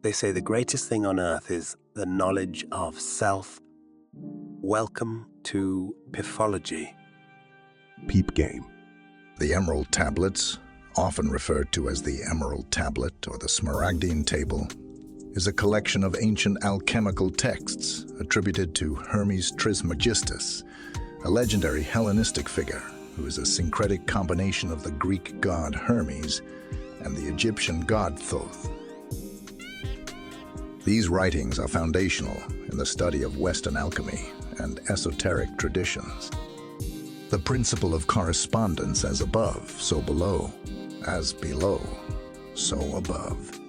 They say the greatest thing on earth is the knowledge of self. Welcome to Piffology. Peep game. The Emerald Tablets, often referred to as the Emerald Tablet or the Smaragdine Table, is a collection of ancient alchemical texts attributed to Hermes Trismegistus, a legendary Hellenistic figure who is a syncretic combination of the Greek god Hermes and the Egyptian god Thoth. These writings are foundational in the study of Western alchemy and esoteric traditions. The principle of correspondence, as above, so below, as below, so above.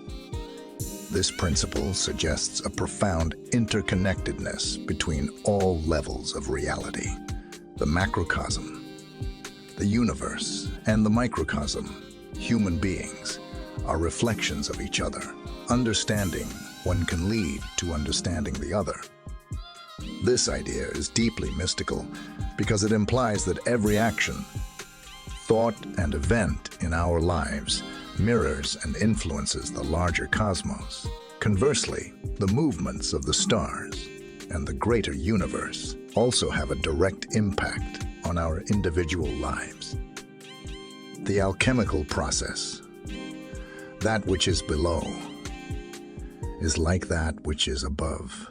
This principle suggests a profound interconnectedness between all levels of reality: the macrocosm, the universe, and the microcosm. Human beings are reflections of each other. Understanding one can lead to understanding the other. This idea is deeply mystical because it implies that every action, thought, and event in our lives mirrors and influences the larger cosmos. Conversely, the movements of the stars and the greater universe also have a direct impact on our individual lives. The alchemical process, that which is below, is like that which is above,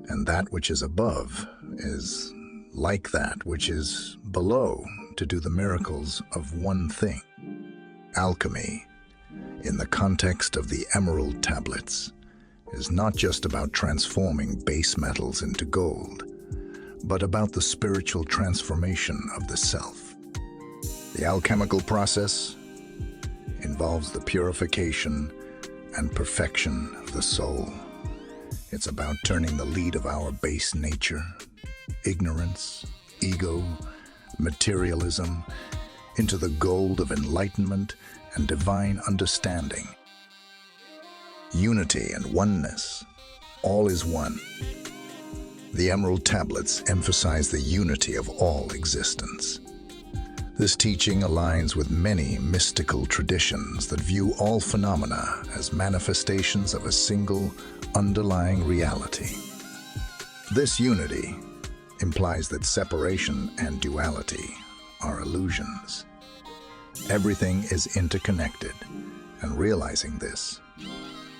and that which is above is like that which is below to do the miracles of one thing. Alchemy, in the context of the Emerald Tablets, is not just about transforming base metals into gold, but about the spiritual transformation of the self. The alchemical process involves the purification and perfection of the soul. It's about turning the lead of our base nature, ignorance, ego, materialism, into the gold of enlightenment and divine understanding. Unity and oneness, all is one. The Emerald Tablets emphasize the unity of all existence. This teaching aligns with many mystical traditions that view all phenomena as manifestations of a single, underlying reality. This unity implies that separation and duality are illusions. Everything is interconnected, and realizing this,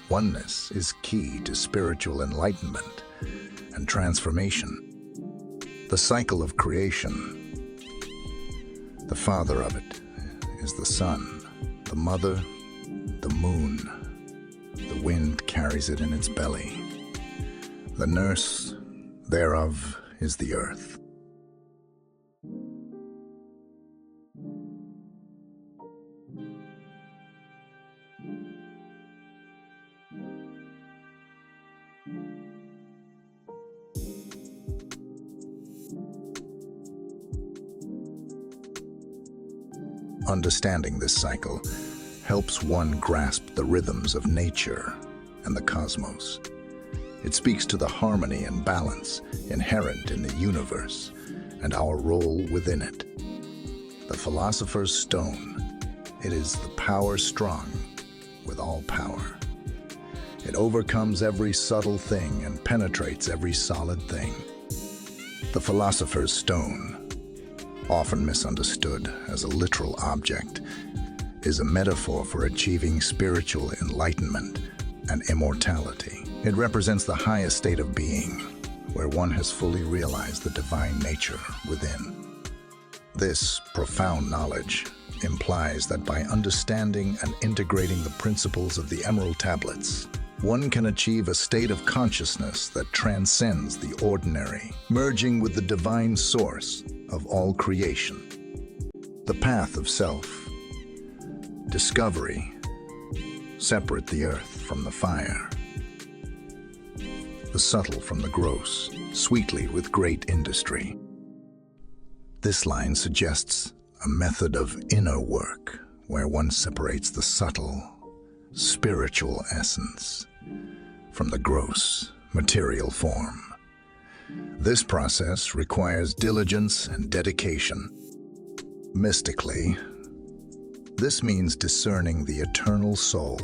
oneness is key to spiritual enlightenment and transformation. The cycle of creation, the father of it is the sun, the mother, the moon. The wind carries it in its belly. The nurse thereof is the earth. Understanding this cycle helps one grasp the rhythms of nature and the cosmos. It speaks to the harmony and balance inherent in the universe and our role within it. The Philosopher's Stone, it is the power strong with all power. It overcomes every subtle thing and penetrates every solid thing. The Philosopher's Stone, often misunderstood as a literal object, is a metaphor for achieving spiritual enlightenment and immortality. It represents the highest state of being, where one has fully realized the divine nature within. This profound knowledge implies that by understanding and integrating the principles of the Emerald Tablets, one can achieve a state of consciousness that transcends the ordinary, merging with the divine source of all creation. The path of self, discovery, separate the earth from the fire, the subtle from the gross, sweetly with great industry. This line suggests a method of inner work where one separates the subtle, spiritual essence from the gross, material form. This process requires diligence and dedication. Mystically, this means discerning the eternal soul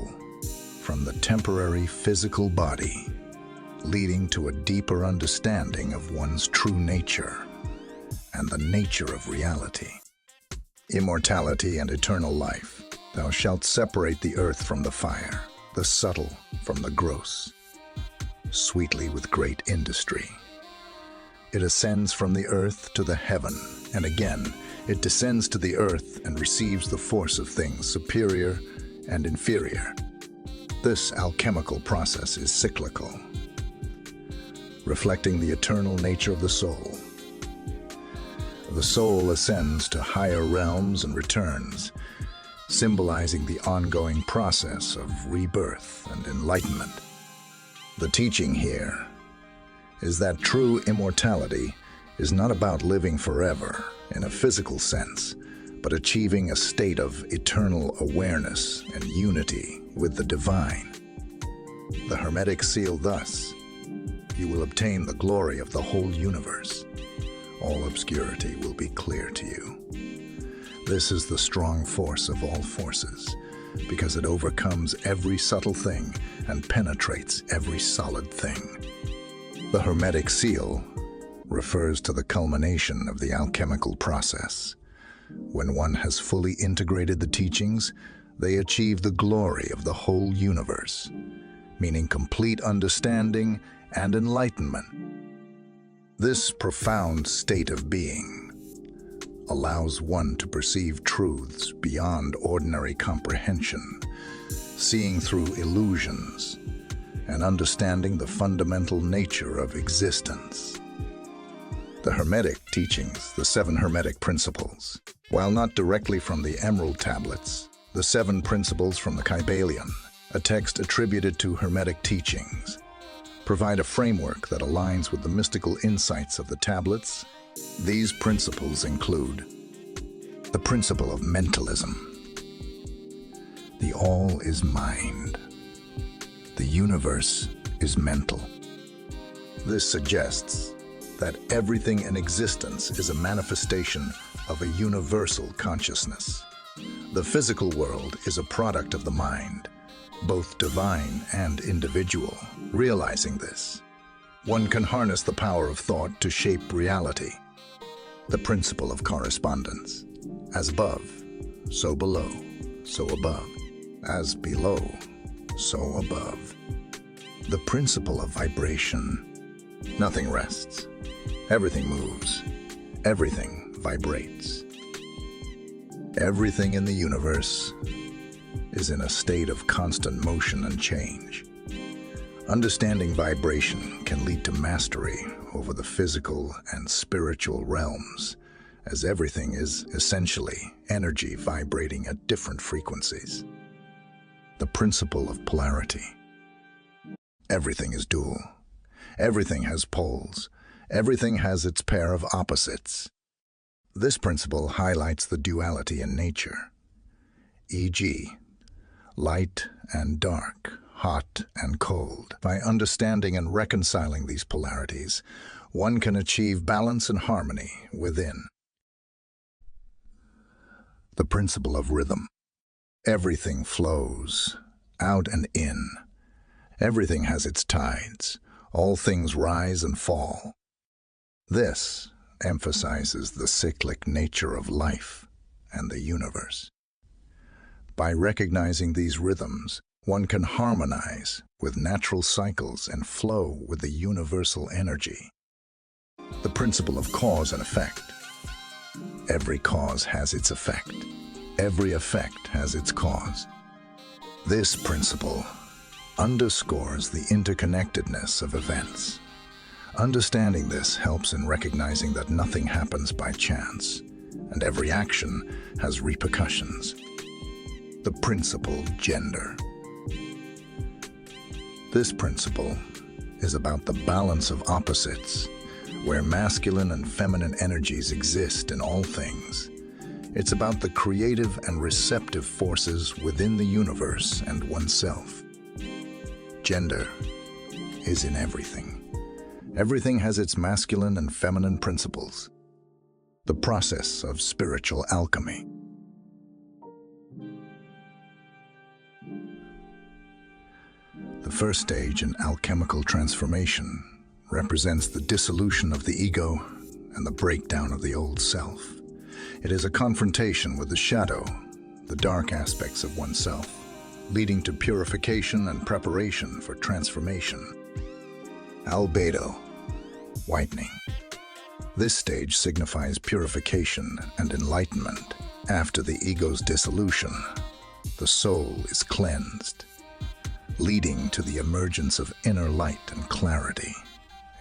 from from the temporary physical body, leading to a deeper understanding of one's true nature and the nature of reality. Immortality and eternal life. Thou shalt separate the earth from the fire, the subtle from the gross, sweetly with great industry. It ascends from the earth to the heaven, and again it descends to the earth and receives the force of things superior and inferior. This alchemical process is cyclical, reflecting the eternal nature of the soul. The soul ascends to higher realms and returns, symbolizing the ongoing process of rebirth and enlightenment. The teaching here is that true immortality is not about living forever in a physical sense, but achieving a state of eternal awareness and unity with the divine. The Hermetic seal thus: you will obtain the glory of the whole universe. All obscurity will be clear to you. This is the strong force of all forces, because it overcomes every subtle thing and penetrates every solid thing. The Hermetic seal refers to the culmination of the alchemical process. When one has fully integrated the teachings, they achieve the glory of the whole universe, meaning complete understanding and enlightenment. This profound state of being allows one to perceive truths beyond ordinary comprehension, seeing through illusions and understanding the fundamental nature of existence. The Hermetic teachings, the 7 Hermetic principles. While not directly from the Emerald Tablets, the 7 principles from the Kybalion, a text attributed to Hermetic teachings, provide a framework that aligns with the mystical insights of the tablets. These principles include the principle of mentalism. The all is mind. The universe is mental. This suggests that everything in existence is a manifestation of a universal consciousness. The physical world is a product of the mind, both divine and individual. Realizing this, one can harness the power of thought to shape reality. The principle of correspondence. As above, so below, so above. As below, so above. The principle of vibration. Nothing rests. Everything moves. Everything vibrates. Everything in the universe is in a state of constant motion and change. Understanding vibration can lead to mastery over the physical and spiritual realms, as everything is essentially energy vibrating at different frequencies. The principle of polarity. Everything is dual. Everything has poles. Everything has its pair of opposites. This principle highlights the duality in nature, e.g., light and dark, hot and cold. By understanding and reconciling these polarities, one can achieve balance and harmony within. The principle of rhythm. Everything flows, out and in. Everything has its tides. All things rise and fall. This emphasizes the cyclic nature of life and the universe. By recognizing these rhythms, one can harmonize with natural cycles and flow with the universal energy. The principle of cause and effect. Every cause has its effect. Every effect has its cause. This principle underscores the interconnectedness of events. Understanding this helps in recognizing that nothing happens by chance, and every action has repercussions. The principle gender. This principle is about the balance of opposites, where masculine and feminine energies exist in all things. It's about the creative and receptive forces within the universe and oneself. Gender is in everything. Everything has its masculine and feminine principles. The process of spiritual alchemy. The first stage in alchemical transformation represents the dissolution of the ego and the breakdown of the old self. It is a confrontation with the shadow, the dark aspects of oneself, leading to purification and preparation for transformation. Albedo, whitening. This stage signifies purification and enlightenment. After the ego's dissolution, the soul is cleansed, leading to the emergence of inner light and clarity.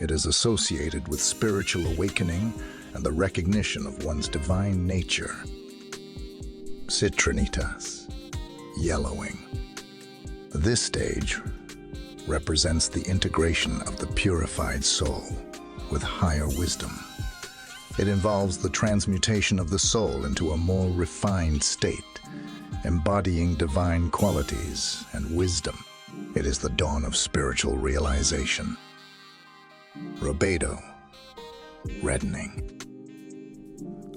It is associated with spiritual awakening and the recognition of one's divine nature. Citrinitas, yellowing. This stage represents the integration of the purified soul with higher wisdom. It involves the transmutation of the soul into a more refined state, embodying divine qualities and wisdom. It is the dawn of spiritual realization. Rubedo, reddening.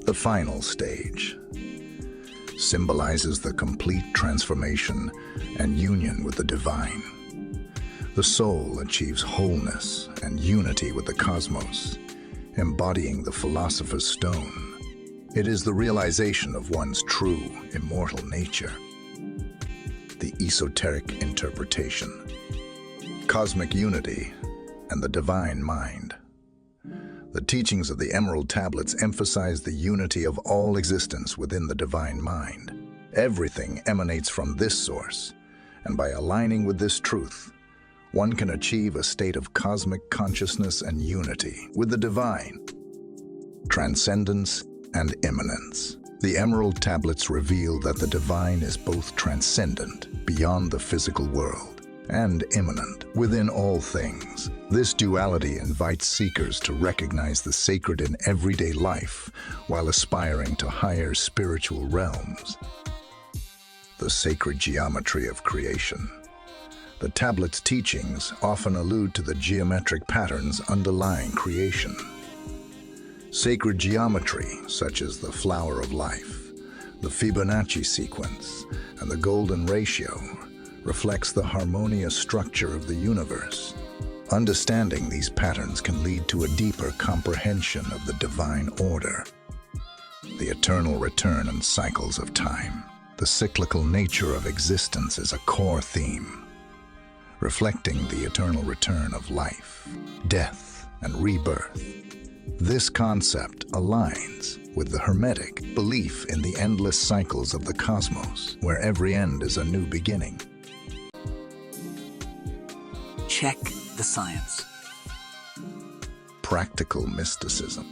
The final stage symbolizes the complete transformation and union with the divine. The soul achieves wholeness and unity with the cosmos, embodying the Philosopher's Stone. It is the realization of one's true, immortal nature. The Esoteric interpretation. Cosmic unity and the divine mind. The teachings of the Emerald Tablets emphasize the unity of all existence within the divine mind. Everything emanates from this source, and by aligning with this truth, one can achieve a state of cosmic consciousness and unity with the divine. Transcendence and immanence. The Emerald Tablets reveal that the divine is both transcendent, beyond the physical world, and immanent, within all things. This duality invites seekers to recognize the sacred in everyday life while aspiring to higher spiritual realms. The sacred geometry of creation. The tablet's teachings often allude to the geometric patterns underlying creation. Sacred geometry, such as the flower of life, the Fibonacci sequence, and the golden ratio, reflects the harmonious structure of the universe. Understanding these patterns can lead to a deeper comprehension of the divine order. The eternal return and cycles of time. The cyclical nature of existence is a core theme, reflecting the eternal return of life, death, and rebirth. This concept aligns with the Hermetic belief in the endless cycles of the cosmos, where every end is a new beginning. Check the science. Practical mysticism.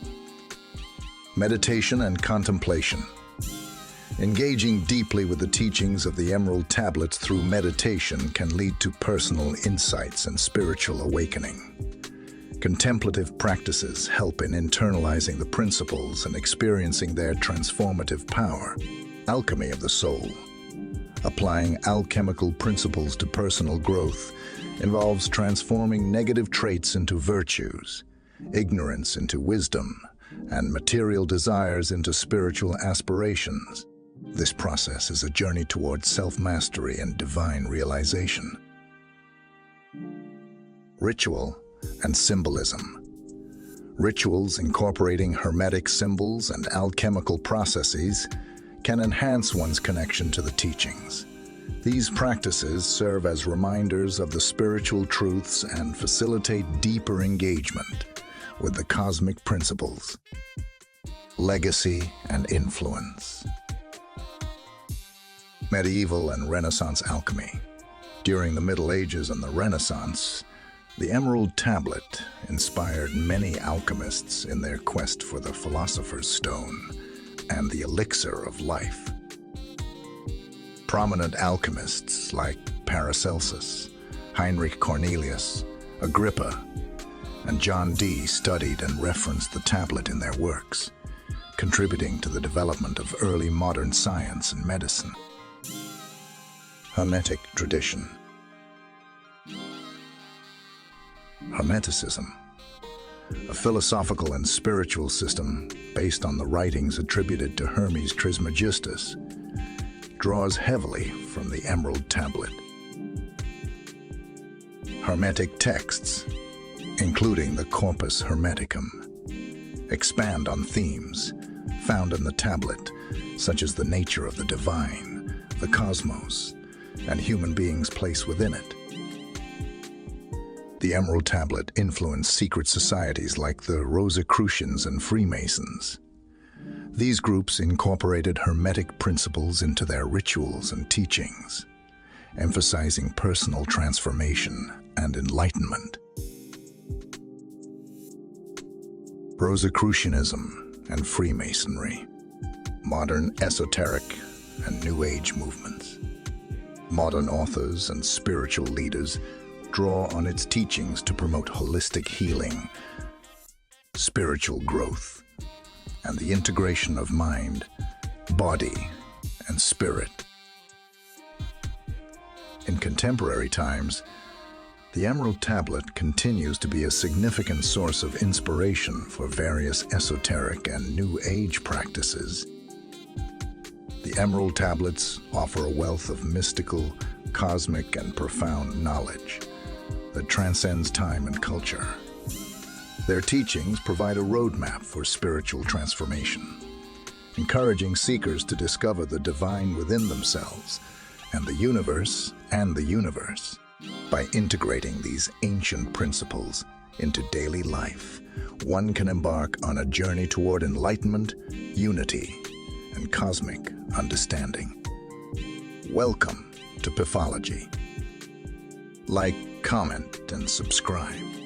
Meditation and contemplation. Engaging deeply with the teachings of the Emerald Tablets through meditation can lead to personal insights and spiritual awakening. Contemplative practices help in internalizing the principles and experiencing their transformative power. Alchemy of the soul. Applying alchemical principles to personal growth involves transforming negative traits into virtues, ignorance into wisdom, and material desires into spiritual aspirations. This process is a journey towards self-mastery and divine realization. Ritual and symbolism. Rituals incorporating Hermetic symbols and alchemical processes can enhance one's connection to the teachings. These practices serve as reminders of the spiritual truths and facilitate deeper engagement with the cosmic principles. Legacy and influence. Medieval and Renaissance alchemy. During the Middle Ages and the Renaissance, the Emerald Tablet inspired many alchemists in their quest for the Philosopher's Stone and the elixir of life. Prominent alchemists like Paracelsus, Heinrich Cornelius, Agrippa, and John Dee studied and referenced the tablet in their works, contributing to the development of early modern science and medicine. Hermetic tradition. Hermeticism, a philosophical and spiritual system based on the writings attributed to Hermes Trismegistus, draws heavily from the Emerald Tablet. Hermetic texts, including the Corpus Hermeticum, expand on themes found in the tablet, such as the nature of the divine, the cosmos, and human beings' place within it. The Emerald Tablet influenced secret societies like the Rosicrucians and Freemasons. These groups incorporated Hermetic principles into their rituals and teachings, emphasizing personal transformation and enlightenment. Rosicrucianism and Freemasonry, modern esoteric and New Age movements. Modern authors and spiritual leaders draw on its teachings to promote holistic healing, spiritual growth, and the integration of mind, body, and spirit. In contemporary times, the Emerald Tablet continues to be a significant source of inspiration for various esoteric and New Age practices. The Emerald Tablets offer a wealth of mystical, cosmic, and profound knowledge that transcends time and culture. Their teachings provide a roadmap for spiritual transformation, encouraging seekers to discover the divine within themselves and the universe By integrating these ancient principles into daily life, one can embark on a journey toward enlightenment, unity, and cosmic understanding. Welcome to Piffology. Like, comment, and subscribe.